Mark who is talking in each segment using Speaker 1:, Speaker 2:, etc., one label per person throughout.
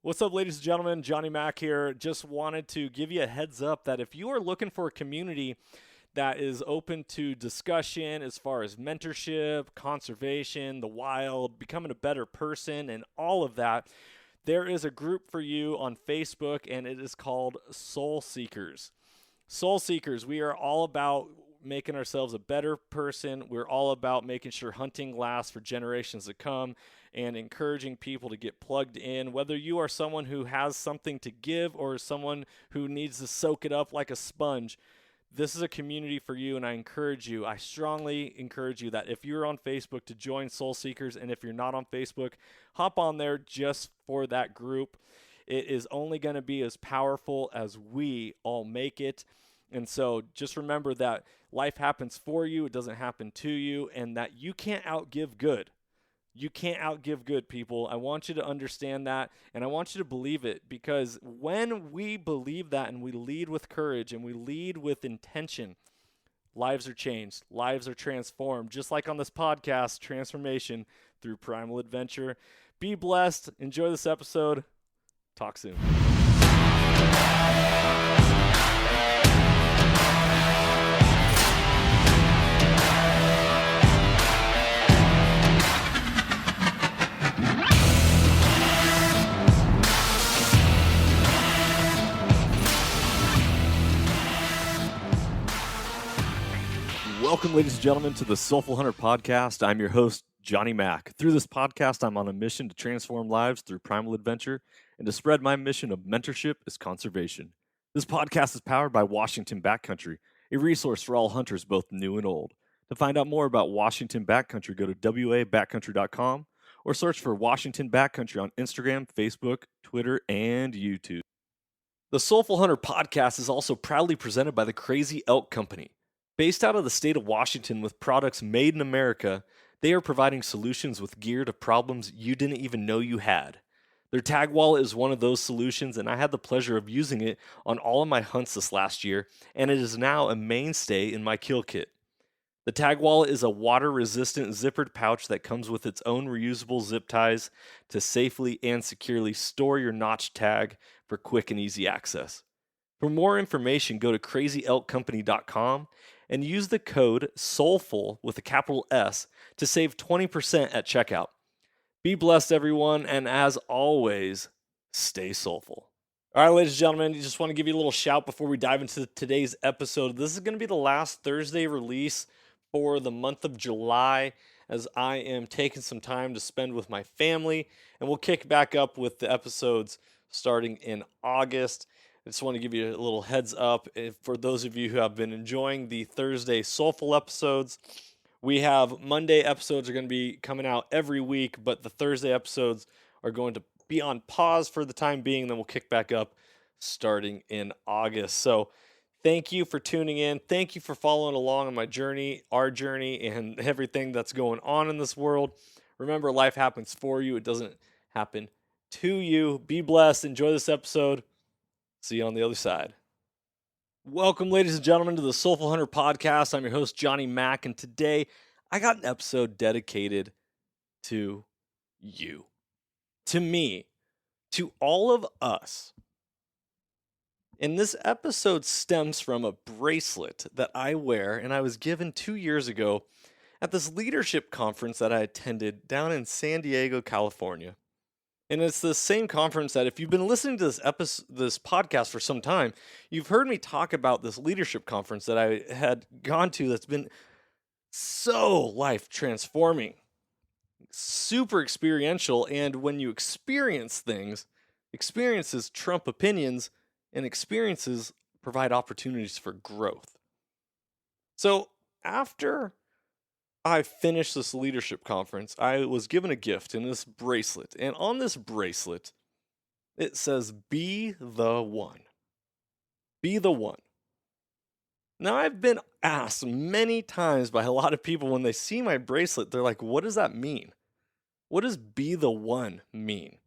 Speaker 1: What's up, ladies and gentlemen? Johnny Mack here. Just wanted to give you a heads up that if you are looking for a community that is open to discussion as far as mentorship, conservation, the wild, becoming a better person, and all of that, there is a group for you on Facebook, and it is called Soul Seekers. Soul Seekers, we are all about making ourselves a better person. We're all about making sure hunting lasts for generations to come and encouraging people to get plugged in. Whether you are someone who has something to give or someone who needs to soak it up like a sponge, this is a community for you, and I strongly encourage you that if you're on Facebook to join Soul Seekers, and if you're not on Facebook, hop on there just for that group. It is only going to be as powerful as we all make it. And so just remember that life happens for you, it doesn't happen to you, and that you can't outgive good. You can't outgive good, people. I want you to understand that, and I want you to believe it, because when we believe that and we lead with courage and we lead with intention, lives are changed, lives are transformed, just like on this podcast, transformation through primal adventure. Be blessed. Enjoy this episode. Talk soon. Welcome, ladies and gentlemen, to the Soulful Hunter Podcast. I'm your host, Johnny Mack. Through this podcast, I'm on a mission to transform lives through primal adventure and to spread my mission of mentorship as conservation. This podcast is powered by Washington Backcountry, a resource for all hunters, both new and old. To find out more about Washington Backcountry, go to wabackcountry.com or search for Washington Backcountry on Instagram, Facebook, Twitter, and YouTube. The Soulful Hunter Podcast is also proudly presented by the Crazy Elk Company. Based out of the state of Washington with products made in America, they are providing solutions with gear to problems you didn't even know you had. Their tag wallet is one of those solutions, and I had the pleasure of using it on all of my hunts this last year, and it is now a mainstay in my kill kit. The tag wallet is a water-resistant zippered pouch that comes with its own reusable zip ties to safely and securely store your notch tag for quick and easy access. For more information, go to crazyelkcompany.com and use the code SOULFUL with a capital S to save 20% at checkout. Be blessed, everyone, and as always, stay soulful. All right, ladies and gentlemen, I just want to give you a little shout before we dive into today's episode. This is going to be the last Thursday release for the month of July, as I am taking some time to spend with my family, and we'll kick back up with the episodes starting in August. I just want to give you a little heads up for those of you who have been enjoying the Thursday Soulful episodes. We have Monday episodes are going to be coming out every week, but the Thursday episodes are going to be on pause for the time being, then we'll kick back up starting in August. So thank you for tuning in. Thank you for following along on my journey, our journey, and everything that's going on in this world. Remember, life happens for you. It doesn't happen to you. Be blessed. Enjoy this episode. See you on the other side. Welcome, ladies and gentlemen, to the Soulful Hunter Podcast. I'm your host, Johnny Mack, and today I got an episode dedicated to you, to me, to all of us. And this episode stems from a bracelet that I wear, and I was given 2 years ago at this leadership conference that I attended down in San Diego, California. And it's the same conference that if you've been listening to this podcast for some time, you've heard me talk about this leadership conference that I had gone to that's been so life transforming, super experiential. And when you experience things, experiences trump opinions, and experiences provide opportunities for growth. So after I finished this leadership conference, I was given a gift in this bracelet. And on this bracelet, it says, "Be the one." Be the one. Now, I've been asked many times by a lot of people when they see my bracelet, they're like, what does that mean? What does be the one mean?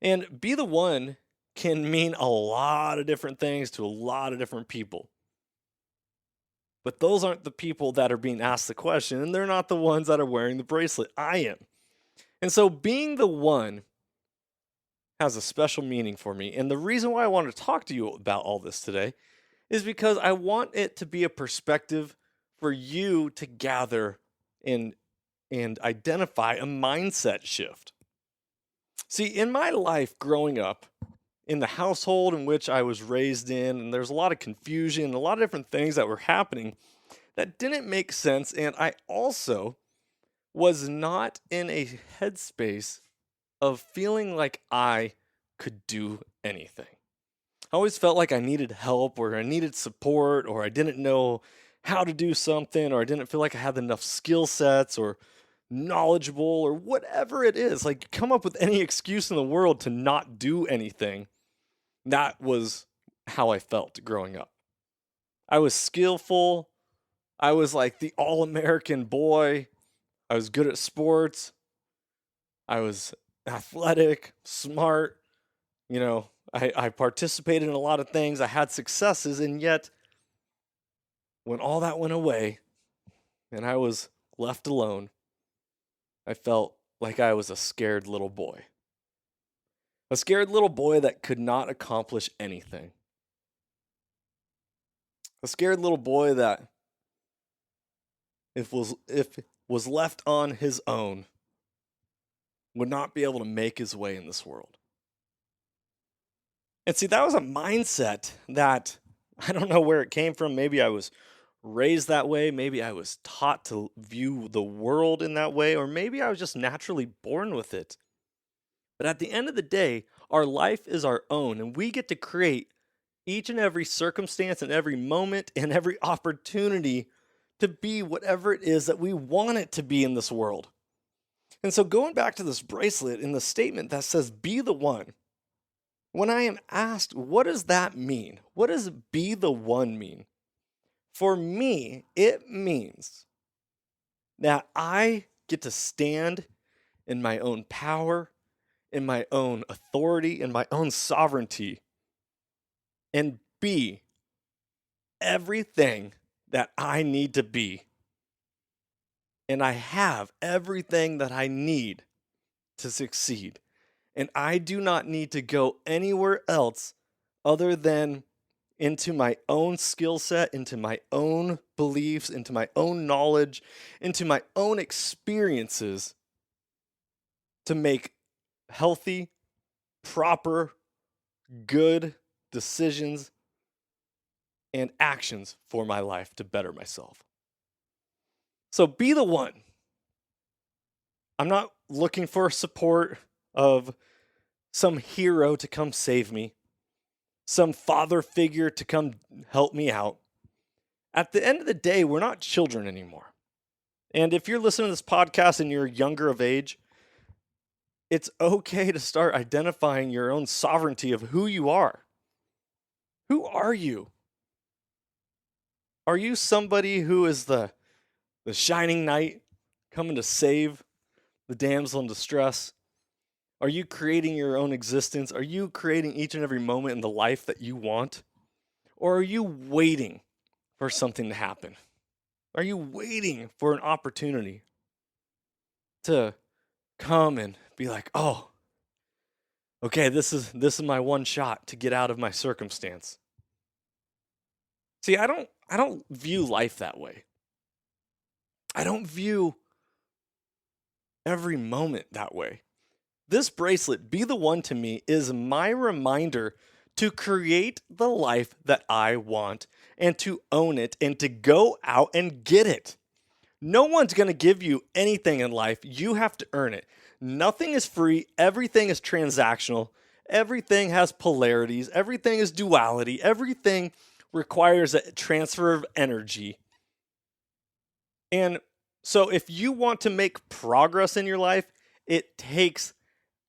Speaker 1: And be the one can mean a lot of different things to a lot of different people. But those aren't the people that are being asked the question, and they're not the ones that are wearing the bracelet. I am. And so being the one has a special meaning for me. And the reason why I wanted to talk to you about all this today is because I want it to be a perspective for you to gather and identify a mindset shift. See, in my life growing up, in the household in which I was raised in, and there's a lot of confusion, a lot of different things that were happening that didn't make sense. And I also was not in a headspace of feeling like I could do anything. I always felt like I needed help or I needed support or I didn't know how to do something or I didn't feel like I had enough skill sets or knowledgeable or whatever it is. Like, come up with any excuse in the world to not do anything. That was how I felt growing up. I was skillful. I was like the all-American boy. I was good at sports. I was athletic, smart. I participated in a lot of things. I had successes, and yet when all that went away and I was left alone, I felt like I was a scared little boy. A scared little boy that could not accomplish anything. A scared little boy that if was left on his own would not be able to make his way in this world. And see, that was a mindset that I don't know where it came from. Maybe I was raised that way. Maybe I was taught to view the world in that way, or maybe I was just naturally born with it. But at the end of the day, our life is our own, and we get to create each and every circumstance and every moment and every opportunity to be whatever it is that we want it to be in this world. And so going back to this bracelet in the statement that says, be the one, when I am asked, what does that mean? What does be the one mean? For me, it means that I get to stand in my own power, in my own authority, in my own sovereignty, and be everything that I need to be. And I have everything that I need to succeed. And I do not need to go anywhere else other than into my own skill set, into my own beliefs, into my own knowledge, into my own experiences to make healthy, proper, good decisions and actions for my life to better myself. So be the one. I'm not looking for support of some hero to come save me, some father figure to come help me out. At the end of the day, we're not children anymore. And if you're listening to this podcast and you're younger of age, it's okay to start identifying your own sovereignty of who you are. Who are you? Are you somebody who is the shining knight coming to save the damsel in distress? Are you creating your own existence? Are you creating each and every moment in the life that you want? Or are you waiting for something to happen? Are you waiting for an opportunity to come and be like, oh, okay, this is my one shot to get out of my circumstance? See, I don't view life that way. I don't view every moment that way. This bracelet, be the one to me, is my reminder to create the life that I want and to own it and to go out and get it. No one's going to give you anything in life. You have to earn it. Nothing is free. Everything is transactional. Everything has polarities. Everything is duality. Everything requires a transfer of energy. And so if you want to make progress in your life, it takes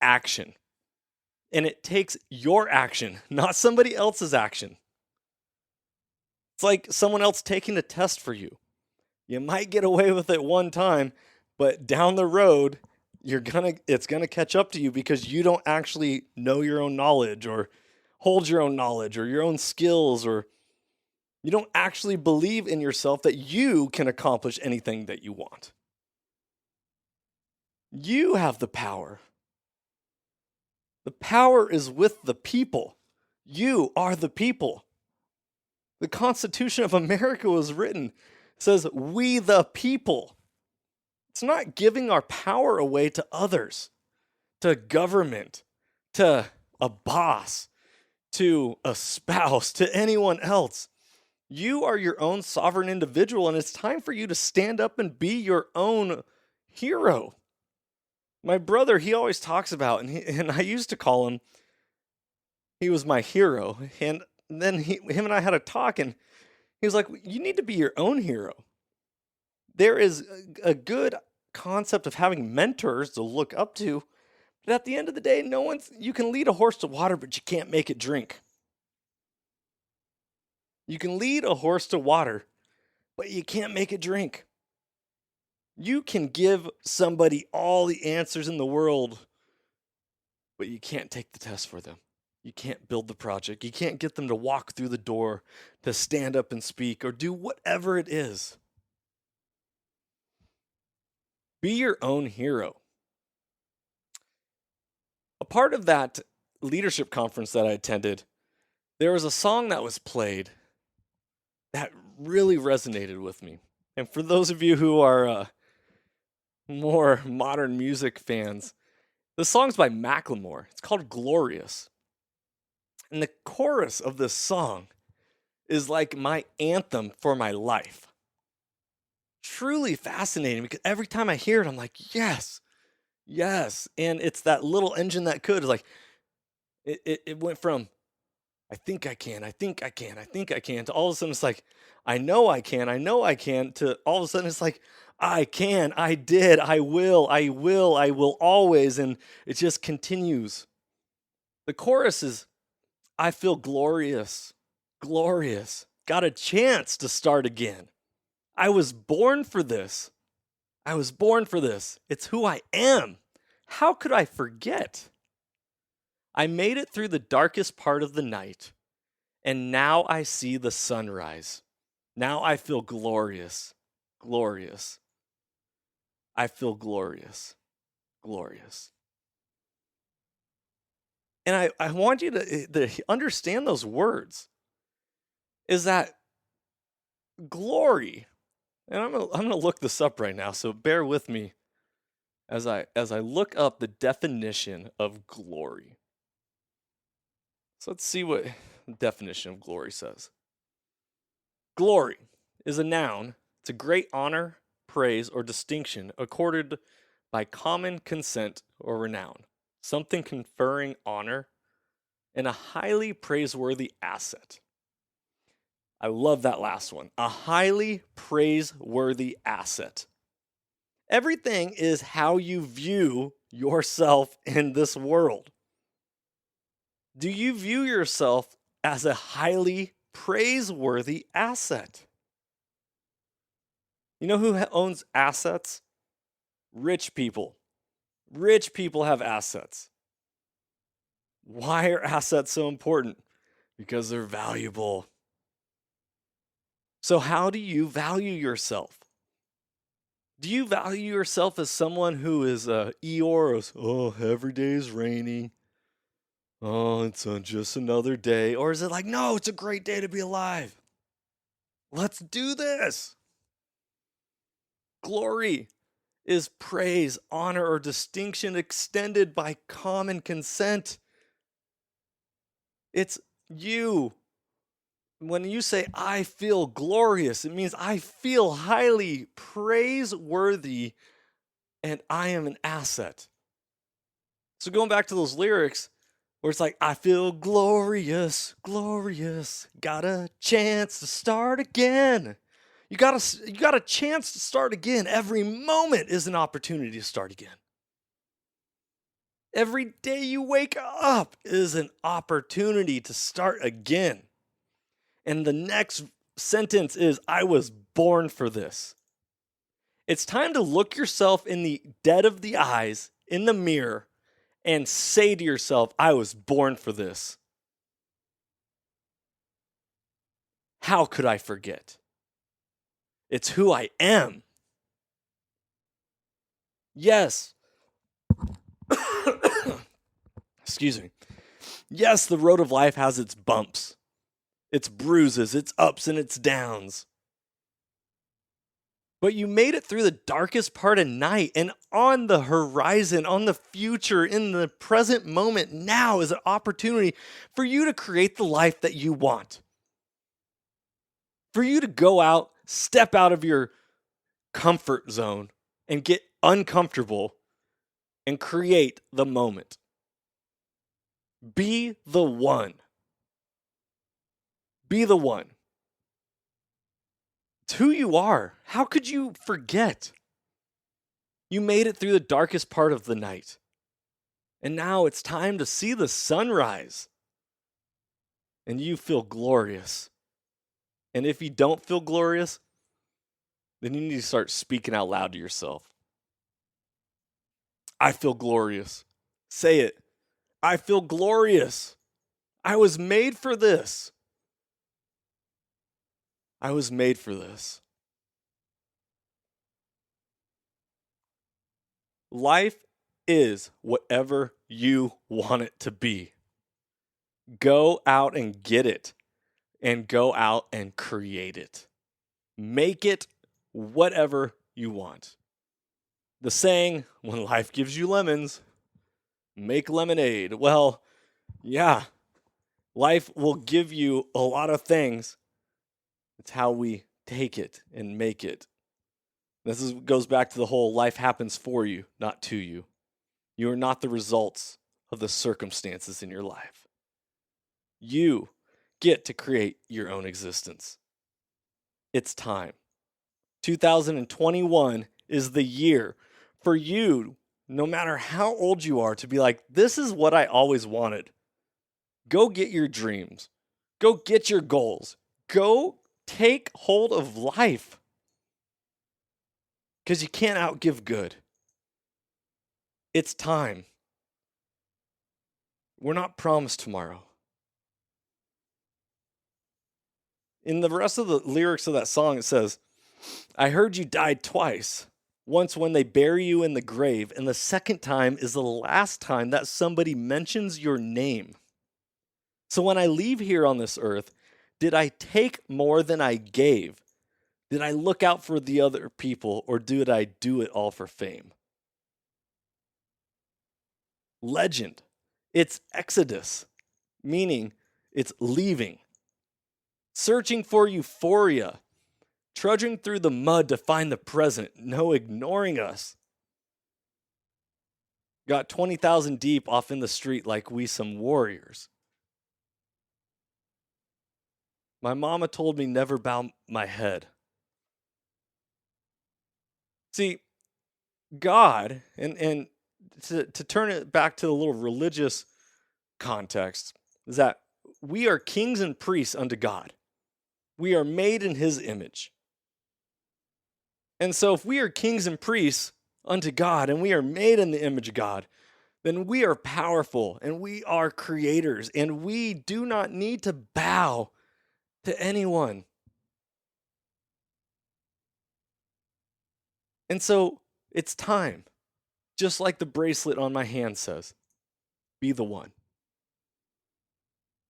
Speaker 1: action. And it takes your action, not somebody else's action. It's like someone else taking a test for you. You might get away with it one time, but down the road, it's gonna catch up to you because you don't actually know your own knowledge or hold your own knowledge or your own skills, or you don't actually believe in yourself that you can accomplish anything that you want. You have the power. The power is with the people. You are the people. The Constitution of America was written. It says, we the people. It's not giving our power away to others, to government, to a boss, to a spouse, to anyone else. You are your own sovereign individual, and it's time for you to stand up and be your own hero. My brother, he always talks about, and I used to call him, he was my hero. And then him and I had a talk, and he was like, you need to be your own hero. There is a good concept of having mentors to look up to, but at the end of the day, you can lead a horse to water, but you can't make it drink. You can lead a horse to water, but you can't make it drink. You can give somebody all the answers in the world, but you can't take the test for them. You can't build the project. You can't get them to walk through the door, to stand up and speak, or do whatever it is. Be your own hero. A part of that leadership conference that I attended, there was a song that was played that really resonated with me. And for those of you who are more modern music fans, the song's by Mack. It's called Glorious. And the chorus of this song is like my anthem for my life. Truly fascinating, because every time I hear it, I'm like, yes, yes. And it's that little engine that could. It's like, it went from, I think I can, I think I can, I think I can, to all of a sudden it's like, I know I can, to all of a sudden it's like, I can, I did, I will always. And it just continues. The chorus is, I feel glorious, glorious. Got a chance to start again. I was born for this. I was born for this. It's who I am. How could I forget? I made it through the darkest part of the night, and now I see the sunrise. Now I feel glorious, glorious. I feel glorious, glorious. And I want you to understand those words. Is that glory? And I'm gonna look this up right now, so bear with me as I look up the definition of glory. So let's see what the definition of glory says. Glory is a noun. It's a great honor, praise, or distinction accorded by common consent or renown. Something conferring honor and a highly praiseworthy asset. I love that last one. A highly praiseworthy asset. Everything is how you view yourself in this world. Do you view yourself as a highly praiseworthy asset? You know who owns assets? Rich people. Rich people have assets. Why are assets so important? Because they're valuable. So how do you value yourself? Do you value yourself as someone who is Eeyore? Oh, every day is raining. Oh, it's just another day. Or is it like, no, it's a great day to be alive. Let's do this. Glory is praise, honor, or distinction extended by common consent. It's you. When you say, I feel glorious, it means I feel highly praiseworthy and I am an asset. So going back to those lyrics where it's like, I feel glorious, glorious, got a chance to start again. You got a chance to start again. Every moment is an opportunity to start again. Every day you wake up is an opportunity to start again. And the next sentence is, I was born for this. It's time to look yourself in the dead of the eyes, in the mirror, and say to yourself, I was born for this. How could I forget? It's who I am. Yes. Excuse me. Yes, the road of life has its bumps, its bruises, its ups and its downs. But you made it through the darkest part of night, and on the horizon, on the future, in the present moment, now is an opportunity for you to create the life that you want. For you to go out, step out of your comfort zone, and get uncomfortable and create the moment. Be the one. Be the one. It's who you are. How could you forget? You made it through the darkest part of the night. And now it's time to see the sunrise. And you feel glorious. And if you don't feel glorious, then you need to start speaking out loud to yourself. I feel glorious. Say it. I feel glorious. I was made for this. I was made for this. Life is whatever you want it to be. Go out and get it, and go out and create it. Make it whatever you want. The saying, when life gives you lemons, make lemonade. Well, yeah, life will give you a lot of things. It's how we take it and make it. Goes back to the whole life happens for you, not to you. You are not the results of the circumstances in your life. You get to create your own existence. It's time. 2021 is the year for you, no matter how old you are, to be like, this is what I always wanted. Go get your dreams. Go get your goals. Go take hold of life. Because you can't outgive good. It's time. We're not promised tomorrow. In the rest of the lyrics of that song, it says, I heard you died twice. Once when they bury you in the grave, and the second time is the last time that somebody mentions your name. So when I leave here on this earth, did I take more than I gave? Did I look out for the other people, or did I do it all for fame? Legend. It's exodus, meaning it's leaving. Searching for euphoria. Trudging through the mud to find the present. No ignoring us. Got 20,000 deep off in the street like we some warriors. My mama told me never bow my head. See, God, and to turn it back to the little religious context, is that we are kings and priests unto God. We are made in his image. And so if we are kings and priests unto God, and we are made in the image of God, then we are powerful, and we are creators, and we do not need to bow to anyone. And so it's time, just like the bracelet on my hand says, be the one.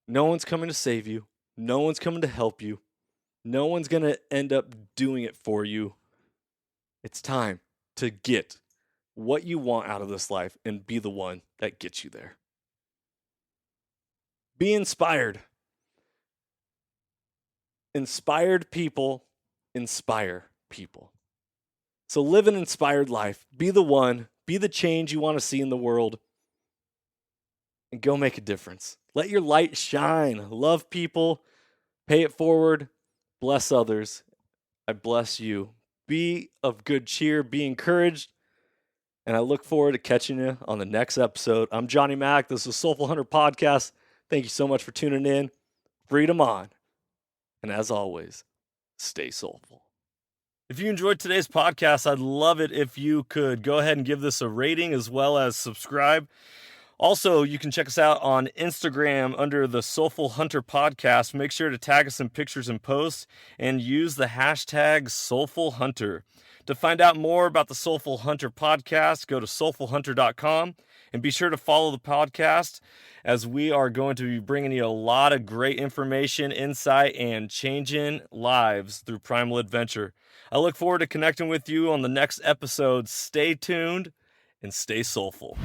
Speaker 1: No one's coming to save you. No one's coming to help you. No one's going to end up doing it for you. It's time to get what you want out of this life and be the one that gets you there. Be inspired. Inspired people inspire people. So live an inspired life. Be the one. Be the change you want to see in the world. And go make a difference. Let your light shine. Love people. Pay it forward. Bless others. I bless you. Be of good cheer. Be encouraged. And I look forward to catching you on the next episode. I'm Johnny Mack. This is Soulful Hunter Podcast. Thank you so much for tuning in. Freedom on. And as always, stay soulful. If you enjoyed today's podcast, I'd love it if you could go ahead and give this a rating as well as subscribe. Also, you can check us out on Instagram under the Soulful Hunter Podcast. Make sure to tag us in pictures and posts and use the hashtag Soulful Hunter. To find out more about the Soulful Hunter Podcast, go to soulfulhunter.com And be sure to follow the podcast, as we are going to be bringing you a lot of great information, insight, and changing lives through primal adventure. I look forward to connecting with you on the next episode. Stay tuned and stay soulful.